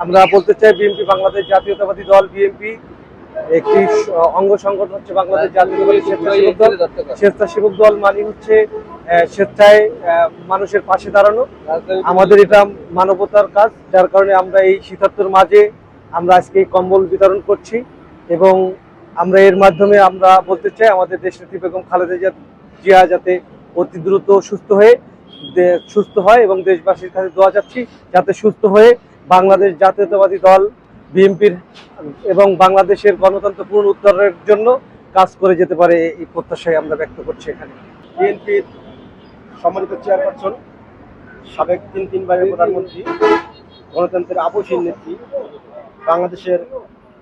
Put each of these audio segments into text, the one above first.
আমরা বলতে চাই বিএনপি বাংলাদেশ জাতীয়তাবাদী দল বিএনপি একটি অঙ্গ সংগঠন হচ্ছে বাংলাদেশ জাতীয়তাবাদী স্বেচ্ছাসেবক দল। স্বেচ্ছাসেবক দল মানে হচ্ছে স্বেচ্ছায় মানুষের পাশে দাঁড়ানো। আমাদের এটা মানবতার কাজ, যার কারণে আমরা এই শীতার্তর মাঝে আমরা আজকে কম্বল বিতরণ করছি এবং আমরা এর মাধ্যমে আমরা বলতে চাই আমাদের দেশনেত্রী বেগম খালেদা জিয়া যাতে অতি দ্রুত সুস্থ হয় এবং দেশবাসীর কাছে দোয়া যাচ্ছি যাতে সুস্থ হয়ে বাংলাদেশ জাতীয়তাবাদী দল বিএনপির এবং বাংলাদেশের গণতন্ত্র পুনরুদ্ধারের জন্য কাজ করে যেতে পারে, এই প্রত্যাশায় আমরা ব্যক্ত করছি। এখানে বিএনপির সম্মানিত চেয়ারপারসন, সাবেক তিনবারের প্রধানমন্ত্রী, গণতন্ত্রের আপসীন নেত্রী, বাংলাদেশের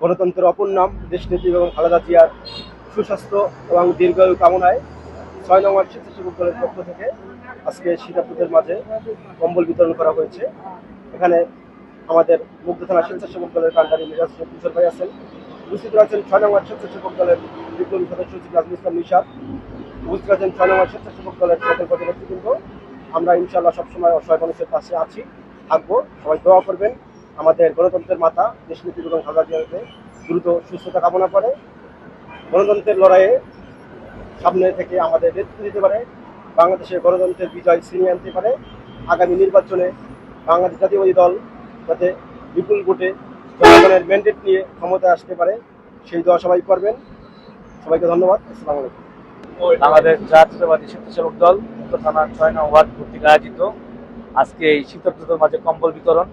গণতন্ত্রের অপর নাম দেশনেত্রী এবং খালেদা জিয়ার সুস্বাস্থ্য এবং দীর্ঘায়ু কামনায় ৬ নং ওয়ার্ড স্বেচ্ছাসেবক দলের পক্ষ থেকে আজকে শীতার্তদের মাঝে কম্বল বিতরণ করা হয়েছে। এখানে আমাদের মুগ্ধ থানা স্বেচ্ছাসেবক দলের কান্ডারি মিরাজ কিশোর ভাই আছেন, উপস্থিত রয়েছেন ৬ নং ওয়ার্ড স্বেচ্ছাসেবক দলের বিপ্লবী সদস্য নাজমুল ইসলাম নিশাদ, উপস্থিত রয়েছেন ৬ নং ওয়ার্ড স্বেচ্ছাসেবক দলের সকল পর্যবেক্ষকবৃন্দ। আমরা ইনশাআল্লাহ সবসময় অসহায় মানুষের পাশে আছি, থাকবো। সবাই দোয়া করবেন আমাদের গণতন্ত্রের মাতা দেশনেত্রী বেগম খালেদা জিয়াকে দ্রুত সুস্থতা কামনা করে গণতন্ত্রের লড়াইয়ে সামনে থেকে আমাদের নেতৃত্ব দিতে পারে, বাংলাদেশের গণতন্ত্রের বিজয় ছিনিয়ে আনতে পারে। আগামী নির্বাচনে বাংলাদেশ জাতীয়বাদী দল যাতে বিপুল ভোটে জনগণের ম্যান্ডেট নিয়ে ক্ষমতায় আসতে পারে, সেই দোয়া সবাই করবেন। সবাইকে ধন্যবাদ। আসসালামু আলাইকুম। বাংলাদেশ জাতীয়তাবাদী স্বেচ্ছাসেবক দল মুগ্ধ থানা ৬ নং ওয়ার্ড কর্তৃক আয়োজিত আজকে এই শীতার্তদের মাঝে কম্বল বিতরণ,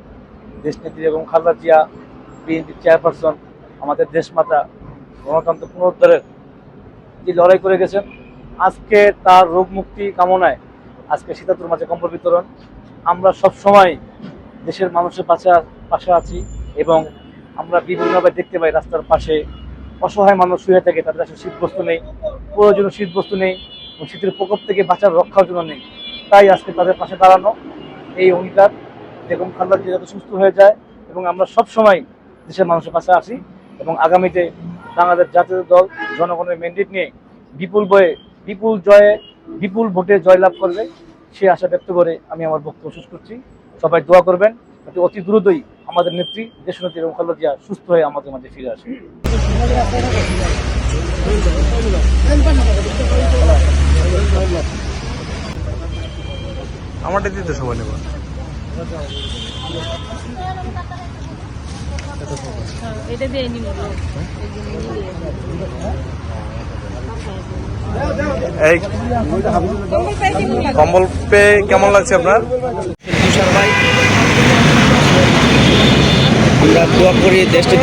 দেশনেত্রী এবং খালেদা জিয়া বিএনপি চেয়ারপারসন আমাদের দেশমাতা গণতন্ত্র পুনরুদ্ধারের যে লড়াই করে গেছেন, আজকে তার রোগ মুক্তি কামনায় আজকে শীতার্তর মাঝে কম্বল বিতরণ। আমরা সব সময় দেশের মানুষের পাশে আছি এবং আমরা বিভিন্নভাবে দেখতে পাই রাস্তার পাশে অসহায় মানুষ শুয়ে থাকে, তাদের আসলে শীতবস্ত্র নেই, প্রয়োজনীয় শীতবস্ত্র নেই এবং শীতের প্রকোপ থেকে বাঁচার রক্ষার জন্য নেই। তাই আজকে তাদের পাশে দাঁড়ানো, এই অঙ্গীকার বেগম খালেদা জিয়া যাতে সুস্থ হয়ে যায় এবং আমরা সব সময় দেশের মানুষের পাশে আসি এবং আগামীতে বাংলাদেশ জাতীয় দল জনগণের ম্যান্ডেট নিয়ে বিপুল ভোটে জয়লাভ করবে, সে আশা ব্যক্ত করে আমি আমার বক্তব্য শেষ করছি। সবাই দোয়া করবেন যাতে অতি দ্রুতই আমাদের নেত্রী দেশনেত্রী এবং খালেদা জিয়া সুস্থ হয়ে আমাদের মাঝে ফিরে আসে। আমারটা দিতে সময় নেব। এই কম্বল পেয়ে কেমন লাগছে আপনার? আমরা দোয়া করি দেশটি